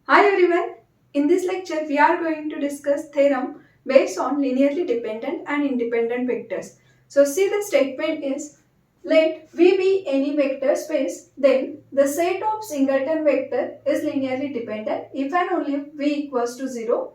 Hi everyone. In this lecture we are going to discuss theorem based on linearly dependent and independent vectors. So see, the statement is, let V be any vector space, then the set of singleton vector is linearly dependent if and only if V equals to 0.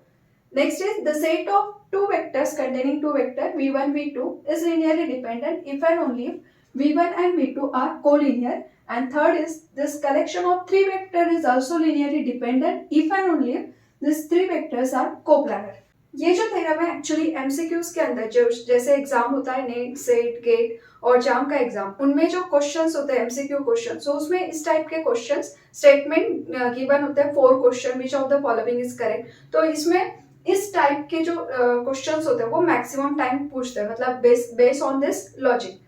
Next is, the set of two vectors containing two vector v1 v2 is linearly dependent if and only if v1 and v2 are collinear. And third is, this collection of three vector is also linearly dependent if and only if these three vectors are coplanar. ये जो theorem है actually MCQs के अंदर जो जैसे exam होता है net set gate और जाम का एग्जाम, उनमें जो क्वेश्चंस होते हैं एमसीक्यू क्वेश्चन, सो उसमें इस टाइप के क्वेश्चंस स्टेटमेंट गिवन होते हैं 4 question which of the following is correct. तो इसमें इस टाइप के जो क्वेश्चंस होते हैं वो मैक्सिमम टाइम पूछते हैं, मतलब बेस ऑन दिस लॉजिक.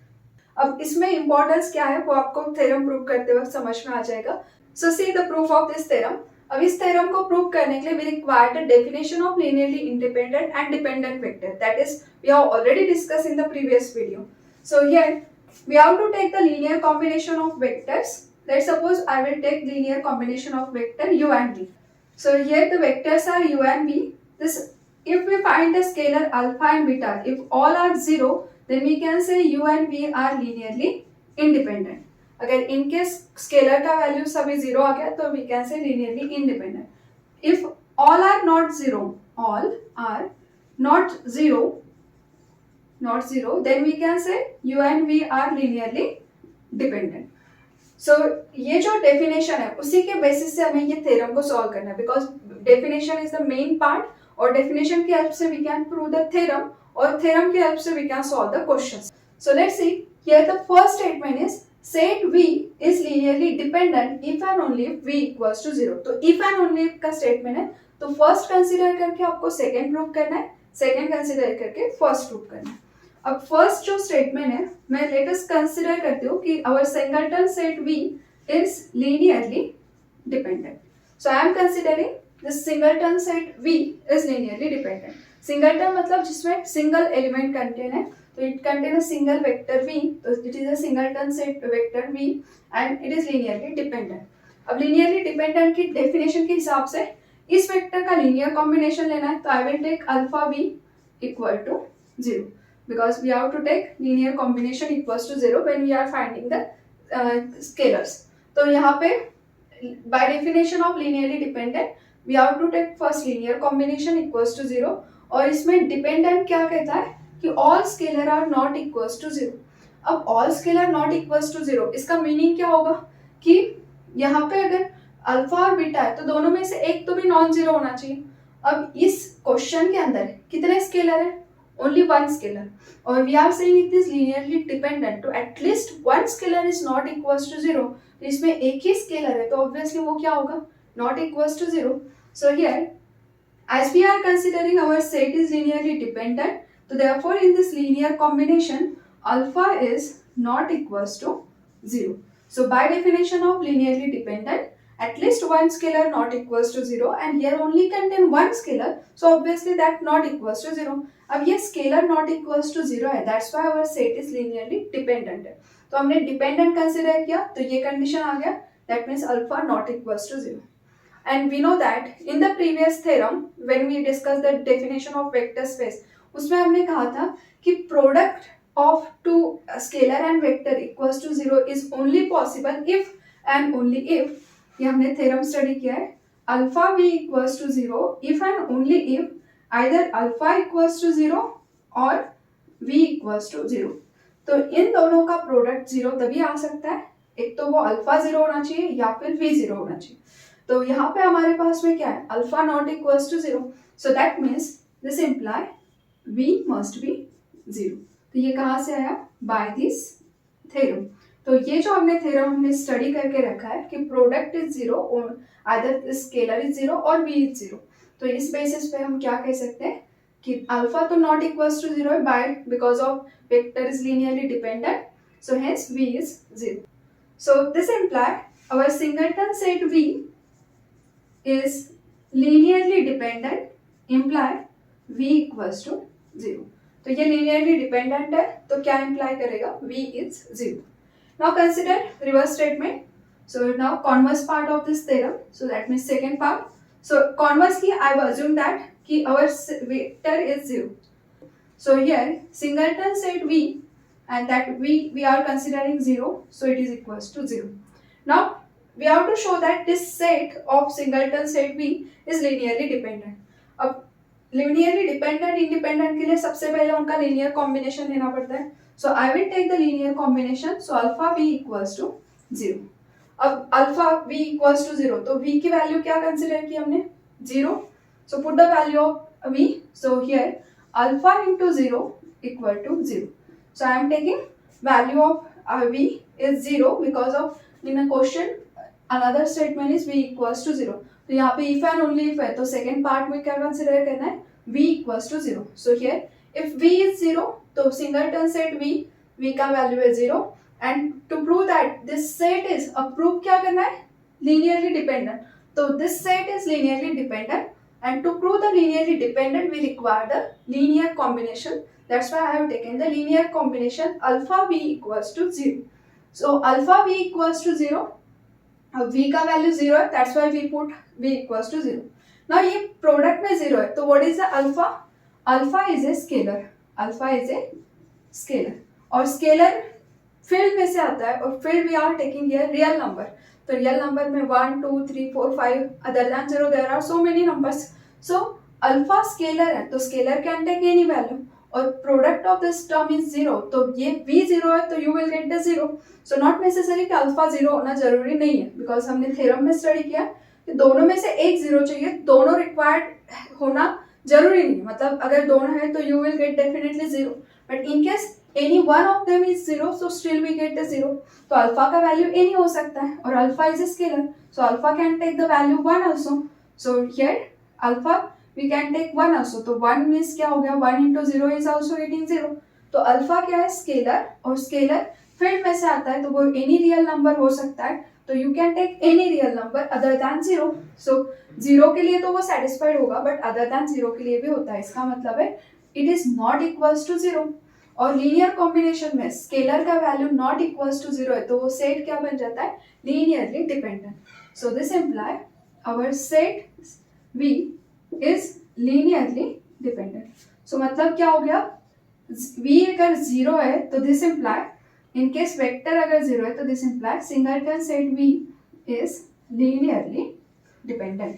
अब इसमें इंपॉर्टेंस क्या है वो आपको थ्योरम प्रूव करते वक्त समझ में आ जाएगा. So see the proof of this theorem. अब इस थ्योरम को प्रूव करने के लिए we require the definition of linearly independent and dependent vector, that is we have already discuss in the previous video. So here we have to take the linear combination of vectors. Let's suppose I will take linear combination of vector u and v. So here the vectors are u and v. This, if we find the scalar alpha and beta, if all are 0, then we can say u and v are linearly independent. अगर in case scalar का value सभी 0 आ गया तो we can say linearly independent. If all are not 0, all are not 0, then we can say u and v are linearly dependent. So ये जो definition है उसी के बेसिस से हमें ये थ्योरम को सॉल्व करना है, because definition is the main part और डेफिनेशन की हेल्प से we can prove the theorem और थ्योरम की हेल्प से we can solve the questions. So let's see, here the first statement is set v is linearly dependent if and only if v equals to 0. तो if and only if का statement है, तो first consider करके आपको second prove करना है, second consider करके first prove करना है. अब फर्स्ट जो स्टेटमेंट है मैं लेट अस कंसीडर करती हूँ कि our singleton set v is linearly dependent. So I am considering this singleton set v is linearly dependent. Singleton मतलब जिसमें सिंगल एलिमेंट कंटेन है, तो it contain a single vector v, तो it is a singleton set vector v and it is linearly dependent. अब linearly dependent की definition के हिसाब से इस वेक्टर का लीनियर कॉम्बिनेशन लेना है, तो I will take alpha v equal to 0, because we have to take linear combination equals to 0 when we are finding the scalars. तो यहाँ पे by definition of linearly dependent we have to take first linear combination equals to 0, और इसमें dependent क्या कहता है कि all scalar are not equals to 0. अब all scalar not equals to 0 इसका मीनिंग क्या होगा कि यहाँ पे अगर अल्फा और बीटा है तो दोनों में से एक तो भी नॉन जीरो होना चाहिए. अब इस क्वेश्चन के अंदर कितने स्केलर है? Only one scalar, or we are saying it is linearly dependent, तो at least one scalar is not equals to 0. तो इसमें एक ही स्केलर है तो obviously वो क्या होगा? Not equals to 0. So here, as we are considering our set is linearly dependent, so therefore in this linear combination, alpha is not equals to 0. So by definition of linearly dependent, at least one scalar not equals to 0, and here only contain one scalar, so obviously that not equals to 0. अब ये scalar not equals to 0 है, that's why our set is linearly dependent है. तो हमने dependent consider किया तो ये condition आ गया, that means alpha not equals to 0. And we know that in the previous theorem when we discuss the definition of vector space, उसमें हमने कहा था कि product of two scalar and vector equals to 0 is only possible if and only if, ये हमने theorem study किया है, alpha v equals to 0 if and only if either alpha equals to 0 और v equals to 0. तो इन दोनों का product 0 तभी आ सकता है, एक तो वो अल्फा 0 होना चाहिए या फिर v 0 होना चाहिए. तो यहाँ पे हमारे पास में क्या है? Alpha not equals to 0, so that means this imply v must be 0. तो ये कहाँ से आया? By this theorem. तो ये जो हमने थ्योरम हमने स्टडी करके रखा है कि product is 0, either scalar is 0 और v इज 0. तो इस बेसिस पे हम क्या कह सकते हैं कि अल्फा तो नॉट इक्वल्स टू 0 है by because of vector is linearly dependent, so hence v is 0. So this imply our singleton set v is linearly dependent, imply v equals to 0. तो ये लिनियरली डिपेंडेंट है तो क्या imply करेगा? v is 0. Now consider reverse statement. So now converse part of this theorem, so that means second part. So conversely, I've assumed that ki our vector is 0. So here singleton set V, and that we are considering 0, so it is equals to 0. Now we have to show that this set of singleton set V is linearly dependent. अब linearly dependent independent के लिए सबसे पहले उनका linear combination लेना पड़ता है. So I will take the linear combination. So alpha V equals to 0. अब अल्फा v इक्वल्स टू 0, तो v की वैल्यू क्या कंसिडर की हमने 0. So put the value of v. So here alpha into 0 equal to 0. So I am taking value of v is 0 because of in a question another statement is v equals to 0. तो यहाँ पे if and only if है, तो second part में क्या consider करना है v equals to 0. So here if v is 0, तो सिंगलटन सेट v का वैल्यू है 0. And to prove that this set is, अब prove क्या करना है linearly dependent. तो this set is linearly dependent, and to prove the linearly dependent we require the linear combination. That's why I have taken the linear combination alpha v equals to 0. So alpha v equals to 0. अब v का value 0 है, that's why we put v equals to 0. Now ये product में 0 है, तो what is the alpha? Alpha is a scalar. Alpha is a scalar. और scalar field में से आता है, और field we are taking here real number. तो रियल नंबर में 1 2 3 4 5 other than 0 there are so many numbers. So alpha scalar है, तो scalar can take any value, और product of this term is 0. तो ये v 0 है, तो you will get the 0. So not necessary कि अल्फा 0 होना जरूरी नहीं है, बिकॉज हमने थ्योरम में स्टडी किया कि दोनों में से एक 0 चाहिए. दोनों रिक्वायर्ड होना जरूरी नहीं, मतलब अगर दोनों है तो you will get definitely 0. But in case any one of them is 0, so still we get the 0. तो अल्फा का वैल्यू any हो सकता है, और alpha is a scalar, so alpha can take the value 1 also. So here alpha we can take 1 also. तो 1 means क्या हो गया, 1 into 0 is also getting 0. तो अल्फा क्या है स्केलर, और स्केलर फील्ड में से आता है, तो वो any real number हो सकता है. तो you can take any real number other than 0. So 0 के लिए तो वो satisfied होगा, but other than 0 के लिए भी होता है. इसका मतलब है it is not equals to 0. और लीनियर कॉम्बिनेशन में स्केलर का वैल्यू नॉट इक्वल्स टू 0 है, तो वो सेट क्या बन जाता है linearly dependent. So this imply our set V is linearly dependent. So मतलब क्या हो गया, V अगर 0 है तो this imply in case vector अगर 0 है तो this imply singleton set V is linearly dependent.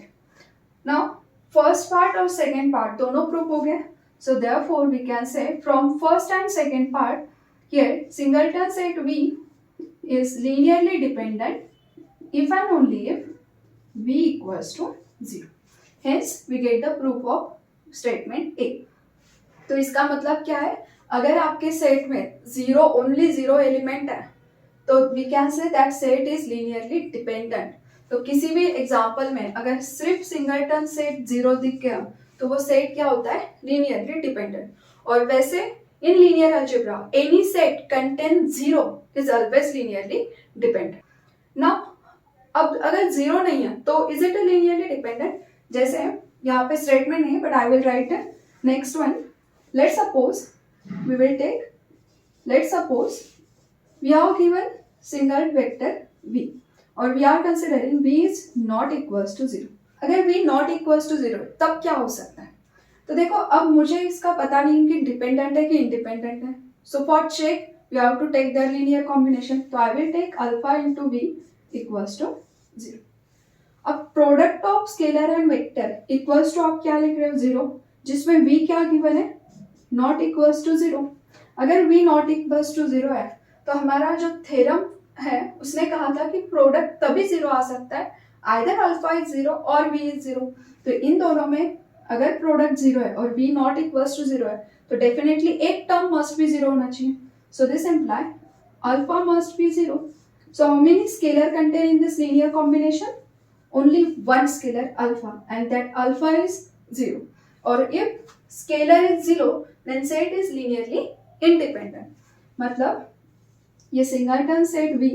Now first part और सेकेंड पार्ट दोनों प्रूफ हो गए. So therefore we can say from first and second part, here singleton set V is linearly dependent if and only if V equals to 0. Hence we get the proof of statement A. तो इसका मतलब क्या है, अगर आपके set में 0 only 0 element है, तो we can say that set is linearly dependent. तो किसी भी एग्जाम्पल में अगर सिर्फ सिंगलटन सेट 0 दिख गया, तो वो सेट क्या होता है लीनियरली डिपेंडेंट. और वैसे in linear algebra any set contain 0 is always linearly dependent. Now अब अगर 0 नहीं है तो is it a linearly dependent. जैसे यहाँ पे स्टेटमेंट नहीं, but I will write next one. Let's suppose we have given single vector v, और we are considering v is not equals to 0. अगर v नॉट इक्वल्स टू 0 तब क्या हो सकता है. तो देखो अब मुझे इसका पता नहीं कि डिपेंडेंट है कि इंडिपेंडेंट है. So for check we have to take the linear combination. तो I will take alpha into v equals to 0. अब product of scalar and vector equals to आप क्या लिख रहे हो 0, जिसमें v क्या गिवन है नॉट इक्वल्स टू 0. अगर v नॉट इक्वल्स टू 0 है, तो हमारा जो थ्योरम है उसने कहा था कि प्रोडक्ट तभी 0 आ सकता है आइदर अल्फा इज 0 और v इज 0. तो इन दोनों में अगर प्रोडक्ट 0 है और v नॉट इक्वल्स टू 0 है, तो डेफिनेटली एक टर्म मस्ट बी 0 होना चाहिए. So this imply alpha must be 0. So how many scalar contain in this linear combination, only one scalar alpha, and that alpha is 0. और if scalar is 0 then set is linearly independent. मतलब ये singleton set v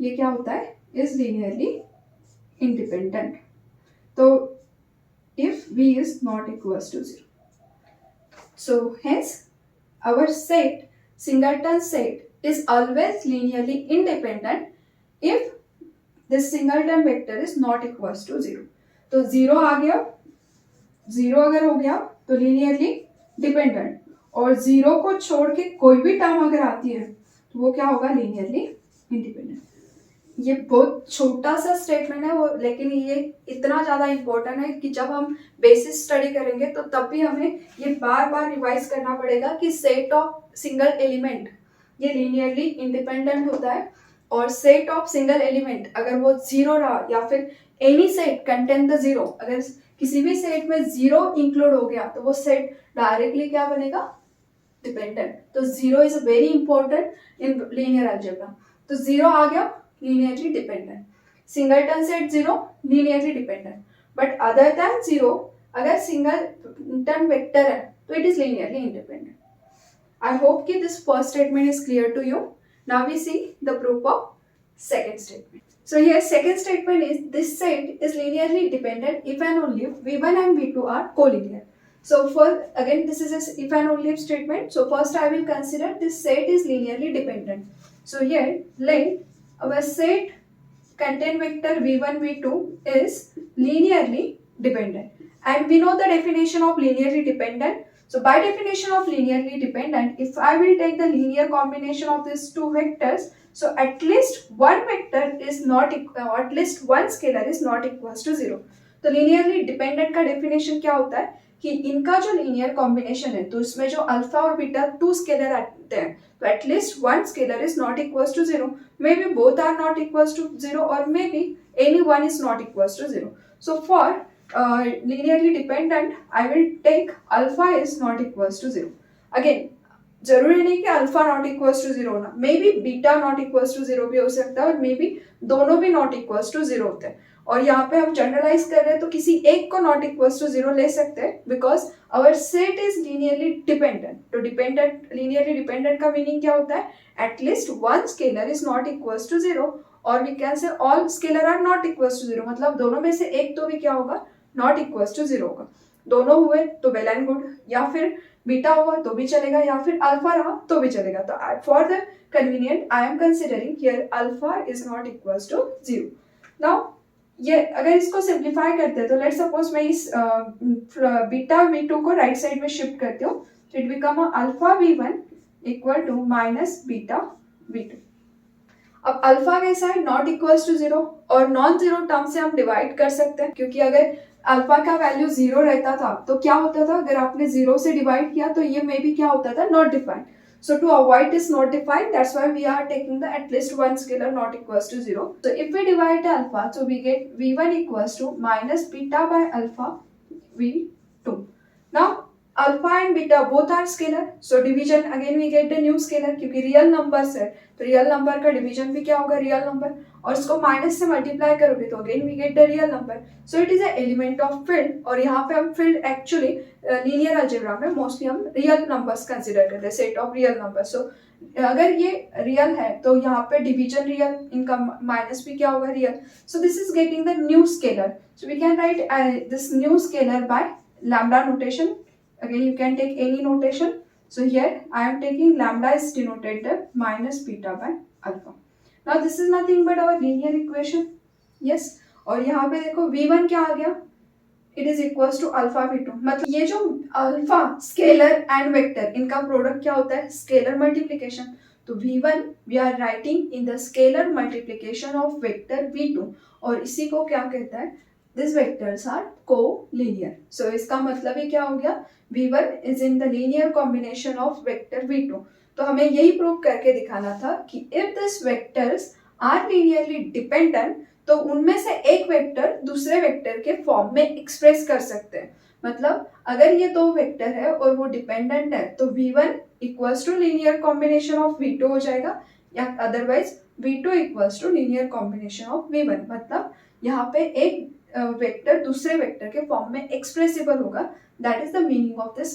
ये क्या होता है is linearly independent. So if v is not equals to 0, so hence our set singleton set is always linearly independent if this singleton vector is not equals to 0. तो zero आ गया, zero अगर हो गया तो लीनियरली डिपेंडेंट, और zero को छोड़ के कोई भी टर्म अगर आती है तो वो क्या होगा, लीनियरली इंडिपेंडेंट। ये बहुत छोटा सा स्टेटमेंट है वो, लेकिन ये इतना ज्यादा इंपॉर्टेंट है कि जब हम बेसिस स्टडी करेंगे तो तब भी हमें ये बार बार रिवाइज करना पड़ेगा कि सेट ऑफ सिंगल एलिमेंट ये लीनियरली इंडिपेंडेंट होता है, और सेट ऑफ सिंगल एलिमेंट अगर वो जीरो रहा या फिर any set contain the zero, अगर किसी भी सेट में जीरो इंक्लूड हो गया तो वो सेट डायरेक्टली क्या बनेगा, डिपेंडेंट। तो zero is very important in linear algebra. तो जीरो आ गया, linearly dependent. Singleton set zero, linearly dependent. But other than zero अगर सिंगलटन वेक्टर है तो it is linearly independent. I hope कि this first statement is clear to you. Now we see the proof of second statement. So here second statement is this set is linearly dependent if and only if V1 and V2 are collinear. So for again this is a if and only if statement. So first I will consider this set is linearly dependent. So here let our set contain vector V1 V2 is linearly dependent, and we know the definition of linearly dependent. So by definition of linearly dependent, if I will take the linear combination of these two vectors, so at least one vector is not equal, or at least one scalar is not equals to zero. तो linearly dependent का definition क्या होता है कि इनका जो linear combination है तो इसमें जो अल्फा और बीटा टू स्केलर आते हैं तो at least one scalar is not equals to zero. Maybe both are not equals to zero, or maybe any one is not equals to zero. So for linearly dependent I will take alpha is not equals to zero. Again जरूरी नहीं कि alpha not equals to zero होना, may be beta not equals to zero भी हो सकता है, और may be दोनों भी नॉट इक्वल्स टू जीरो होते हैं। और यहाँ पे हम जनरलाइज कर रहे हैं तो किसी एक को नॉट इक्वल्स टू जीरो ले सकते हैं, because our set is linearly dependent. तो डिपेंडेंट, लीनियरली डिपेंडेंट का मीनिंग क्या होता है, at least one scalar is not equals to zero, और we can say all scalar are not equals to zero, मतलब दोनों में से एक तो भी क्या होगा, नॉट इक्वल्स टू जीरो होगा। दोनों हुए तो वेल एंड गुड, या फिर बीटा हुआ तो भी चलेगा, या फिर अल्फा रहा तो भी चलेगा। तो for the convenient I am considering here alpha is not equals to zero. Now ये अगर इसको सिंप्लीफाई करते हैं तो लेट्स सपोज मैं इस बीटा V2 को राइट साइड में शिफ्ट करती हूँ, तो it become alpha V1 equal to minus beta V2। अब अल्फा कैसा है, नॉट इक्वल्स टू जीरो, और नॉन जीरो टर्म से हम डिवाइड कर सकते हैं, क्योंकि अगर अल्फा का वैल्यू जीरो रहता था तो क्या होता था, अगर आपने जीरो से डिवाइड किया तो ये मे बी क्या होता था, not defined. So to avoid this not defined, that's why we are taking the at least one scalar not equals to zero. So if we divide the alpha, so we get V1 equals to minus beta by alpha V2. Now alpha and beta both are scalar, so division again we get the new scalar, क्योंकि real numbers है तो real number का division भी क्या होगा, real number, और इसको minus से मल्टीप्लाई करोगे तो again we get the real number. So it is a element of field, और यहाँ पे हम फील्ड एक्चुअली लीनियर अलजेब्रा में मोस्टली हम रियल नंबर्स कंसिडर करते हैं, set of real number. So अगर ये रियल है तो यहाँ पे डिवीजन रियल, इनका माइनस भी क्या होगा, real. So this is getting the new scalar, so we can write this new scalar by lambda notation. Again you can take any notation. So here I am taking lambda is denoted minus beta by alpha. Now this is nothing but our linear equation. Yes, और यहाँ पे देखो V1 क्या आ गया, it is equals to alpha V2। मतलब ये जो alpha scalar and vector इनका प्रोडक्ट क्या होता है, स्केलर मल्टीप्लिकेशन। तो V1 we are writing in the scalar multiplication of vector V2, और इसी को क्या कहता है, these vectors are co-linear. So इसका मतलब ही क्या हो गया, V1 is in the linear combination of vector V2। तो हमें यही प्रूव करके दिखाना था कि if these vectors are linearly dependent, तो उनमें से एक वेक्टर दूसरे वेक्टर के फॉर्म में एक्सप्रेस कर सकते हैं। मतलब अगर ये दो वेक्टर है और वो डिपेंडेंट है तो V1 equals to linear combination of V2 हो जाएगा, या otherwise V2 equals to linear combination of V1। मतलब यहाँ पे एक वेक्टर दूसरे वेक्टर के फॉर्म में एक्सप्रेसिबल होगा। That is the meaning of this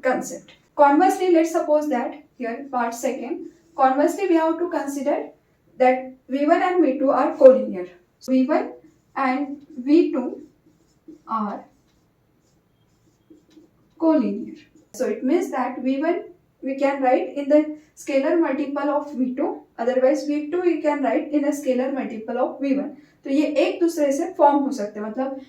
concept. Conversely let's suppose that here part second, conversely we have to consider that V1 and V2 are collinear. So V1 and V2 are collinear. So it means that V1 we can write in the scalar multiple of v2, otherwise v2 we can write in a scalar multiple of v1. तो ये एक दूसरे से form हो सकते हैं, मतलब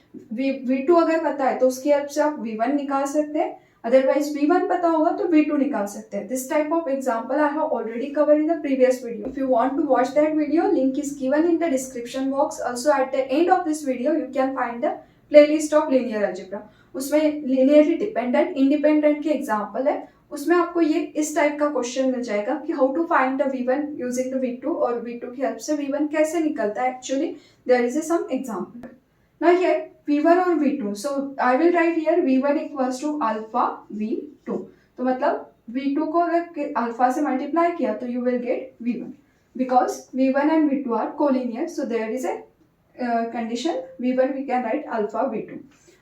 v2 अगर पता है तो उसकी हेल्प से आप v1 निकाल सकते हैं, अदरवाइज v1 पता होगा तो v2 निकाल सकते हैं. This type of example I have already covered in the previous video. If you want to watch that video, link is given in the description box. Also at the end of this video you can find the playlist of linear algebra. उसमें linearly dependent independent के example है. उसमें आपको ये इस type का question मिल जाएगा कि how to find the v1 using the v2 और v2 की हेल्प से v1 कैसे निकलता है. Actually there is some example. Now here v1 और v2, so I will write here v1 equals to alpha v2. तो मतलब v2 को अगर अल्फा से मल्टीप्लाई किया तो you will get v1, because v1 and v2 are collinear, so there is a condition v1 we can write alpha v2.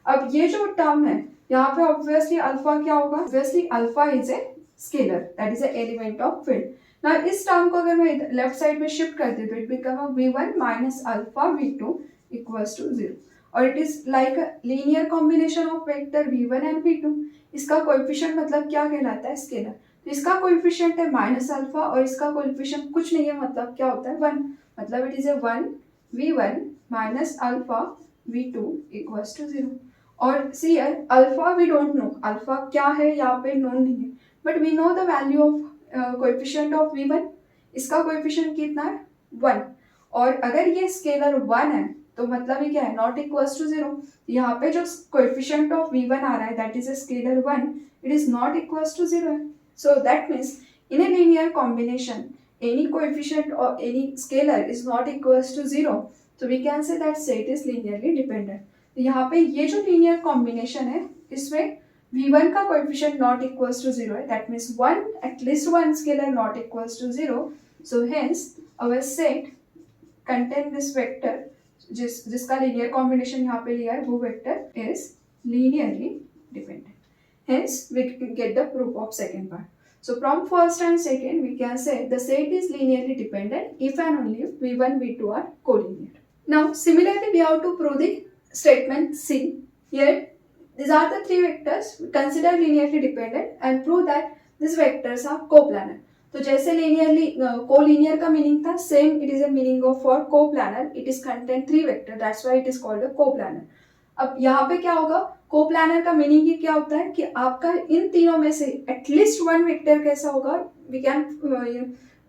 अब ये जो टर्म है यहाँ पे ऑब्वियसली अल्फा क्या होगा, obviously alpha is a scalar, that is A element of field. ना इस टर्म को अगर मैं लेफ्ट साइड में शिफ्ट कर दी तो it become v1 minus alpha v2 equals to 0. और it is like a linear combination of vector v1 and v2. इसका कोएफिशिएंट मतलब क्या कहलाता है, स्केलर. तो इसका कोएफिशिएंट है माइनस अल्फा और इसका कोएफिशिएंट कुछ नहीं है, मतलब क्या होता है 1, मतलब it is a 1 v1 minus alpha v2 equals to 0. और see here alpha we don't know, alpha क्या है यहाँ पे नोन नहीं है, but we know the value of coefficient of v1. इसका कोएफिशिएंट कितना है 1. और अगर ये स्केलर 1 है तो मतलब ये क्या है, नॉट इक्वल्स टू 0. यहाँ पे जो कोएफिशिएंट ऑफ v1 आ रहा है that is a scalar 1, it is not equals to 0 है. So that means in a linear combination any coefficient or any scalar is not equals to 0, so we can say that set is linearly dependent. यहाँ पे ये जो linear combination है इसमें v1 का coefficient not equals to 0 है, that means one at least one scalar not equals to 0. So hence our set contain this vector जिसका लीनियर कॉम्बिनेशन यहाँ पे लिया है वो vector is linearly dependent. Hence we get the proof of second part. So from first and second we can say the set is linearly dependent if and only if v1 v2 are collinear. Now similarly we have to prove the statement C. Here these are the three vectors considered linearly dependent and prove that these vectors are coplanar. तो जैसे linearly collinear का meaning था, same it is a meaning of for coplanar. It is contain three vector, that's why it is called a coplanar. अब यहाँ पे क्या होगा, coplanar का मीनिंग ही क्या होता है कि आपका इन तीनों में से एटलीस्ट वन वेक्टर कैसा होगा, we can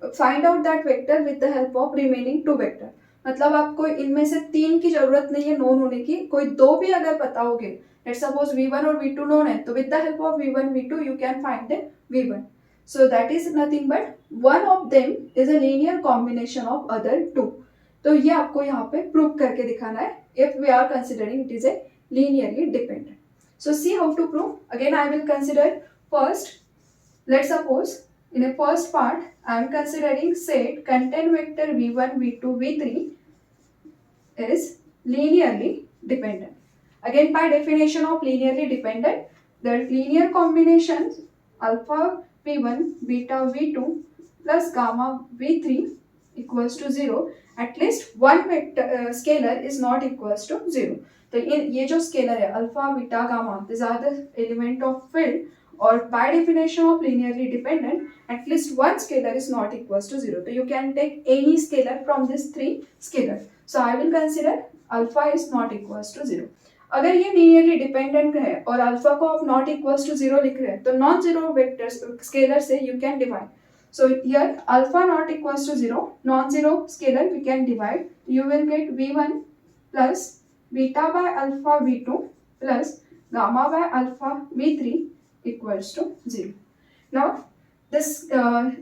find out that vector with the help of remaining two vector. मतलब आपको इनमें से तीन की जरूरत नहीं है नोन होने की, कोई दो भी अगर पता होगे, लेट्स सपोज v1 और v2 नोन है तो with the help of v1 v2 you can find the v1. So that is nothing but one of them is a linear combination of other two. तो ये आपको यहाँ पे prove करके दिखाना है if we are considering it is a linearly dependent. So see how to prove. Again I will consider first, let's suppose in a first part I am considering set contain vector v1 v2 v3 is linearly dependent. Again by definition of linearly dependent, the linear combinations alpha v1 beta v2 plus gamma v3 equals to 0, at least one vector scalar is not equals to 0. तो ये जो scalar है alpha beta gamma this are the element of field, और by definition of linearly dependent at least one scalar is not equals to 0. तो you can take any scalar from this three scalar. So I will consider alpha is not equals to 0. अगर ये linearly dependent है और alpha को आप not equals to 0 लिख रहे हैं तो नॉन जीरो वेक्टर स्केलर से you can divide. So here alpha not equals to 0, non-zero scalar we can divide. You will get v1 plus beta by alpha v2 plus gamma by alpha v3 equals to 0. Now this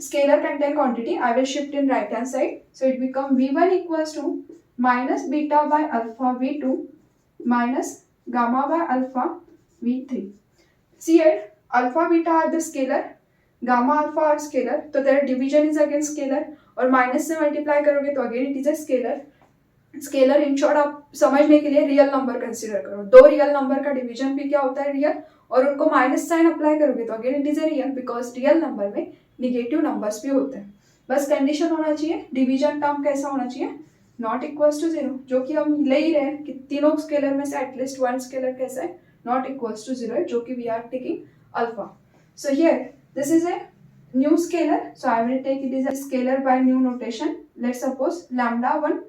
scalar contain quantity I will shift in right hand side. So it become v1 equals to minus beta by alpha v2 minus gamma by alpha v3. See here alpha beta are the scalar, gamma alpha are scalar, तो their division is again scalar, और minus से multiply करोगे तो again it is a scalar. Scalar in short आप समझने के लिए real number consider करो. दो रियल नंबर का डिवीजन भी क्या होता है रियल, और उनको माइनस साइन अप्लाई करोगे तो again it is a real, because real number में निगेटिव नंबर्स भी होते हैं. बस कंडीशन होना चाहिए डिवीजन टर्म कैसा होना चाहिए, नॉट इक्वल्स टू 0, जो कि हम ले ही रहे हैं कि तीनों स्केलर में से एटलीस्ट वन स्केलर कैसा है, नॉट इक्वल्स टू 0 है, जो कि we are taking alpha. So here this is a new scalar. So I will take it as a scalar by new notation. Let's suppose lambda 1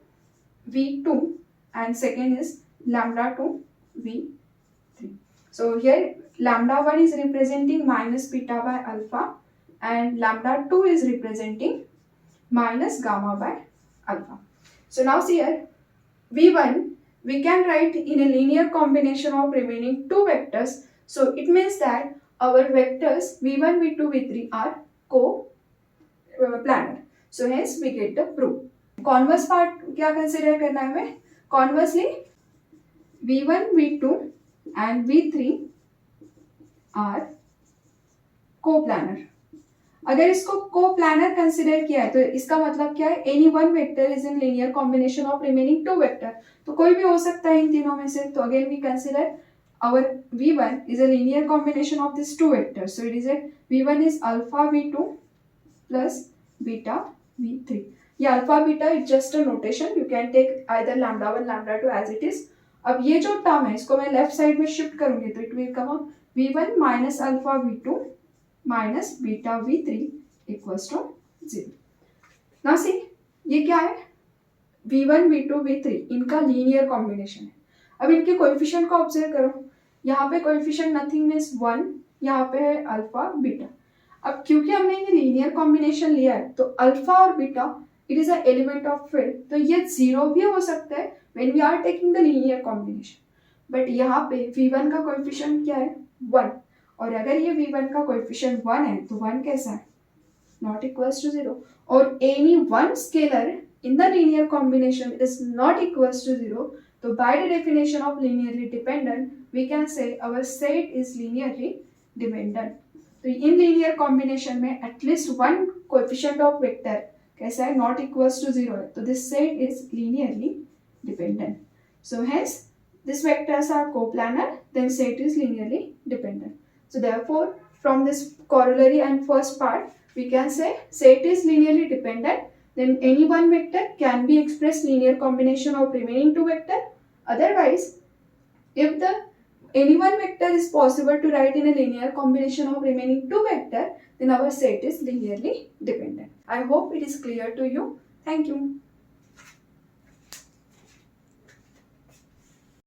v2 and second is lambda 2 v3. So here lambda 1 is representing minus beta by alpha and lambda 2 is representing minus gamma by alpha. So now see here v1 we can write in a linear combination of remaining two vectors. So it means that our vectors v1, v2, v3 are co-planar. So hence we get the proof. Converse part क्या consider करना है हमें? Conversely v1, v2 and v3 are co-planar. अगर इसको co-planar consider किया है तो इसका मतलब क्या है? Any one vector is in linear combination of remaining two vector. तो कोई भी हो सकता है इन तीनों में से. तो again we consider our v1 is a linear combination of these two vectors. So it is a v1 is alpha v2 plus beta v3. ये alpha beta is just a notation. You can take either lambda 1 lambda 2 as it is. अब ये जो term है इसको मैं left side में shift करूंगी तो it will come up v1 minus alpha v2 minus beta v3 equals to 0. Now see ये क्या है? v1 v2 v3 इनका लीनियर कॉम्बिनेशन है. अब इनके कोएफिशिएंट को ऑब्जर्व करो. यहाँ पे कोएफिशिएंट नथिंग मींस 1, यहाँ पे है अल्फा बीटा. अब क्योंकि हमने ये लीनियर कॉम्बिनेशन लिया है तो अल्फा और beta it is a element of field. तो ये 0 भी हो सकता है when we are taking the linear combination. But यहाँ पे v1 का कोएफिशिएंट क्या है? 1. और अगर ये v1 का कोएफिशिएंट 1 है तो 1 कैसा है? Not equals to 0. और any one scalar in the linear combination is not equals to 0. तो by the definition of linearly dependent we can say our set is linearly dependent. तो इन लीनियर कॉम्बिनेशन में at least one coefficient of vector कैसा है? Not equals to 0 है. तो this set is linearly dependent. So hence these vectors are coplanar, then set is linearly dependent. So therefore, from this corollary and first part, we can say set is linearly dependent. Then any one vector can be expressed linear combination of remaining two vector. Otherwise, if the any one vector is possible to write in a linear combination of remaining two vector, then our set is linearly dependent. I hope it is clear to you. Thank you.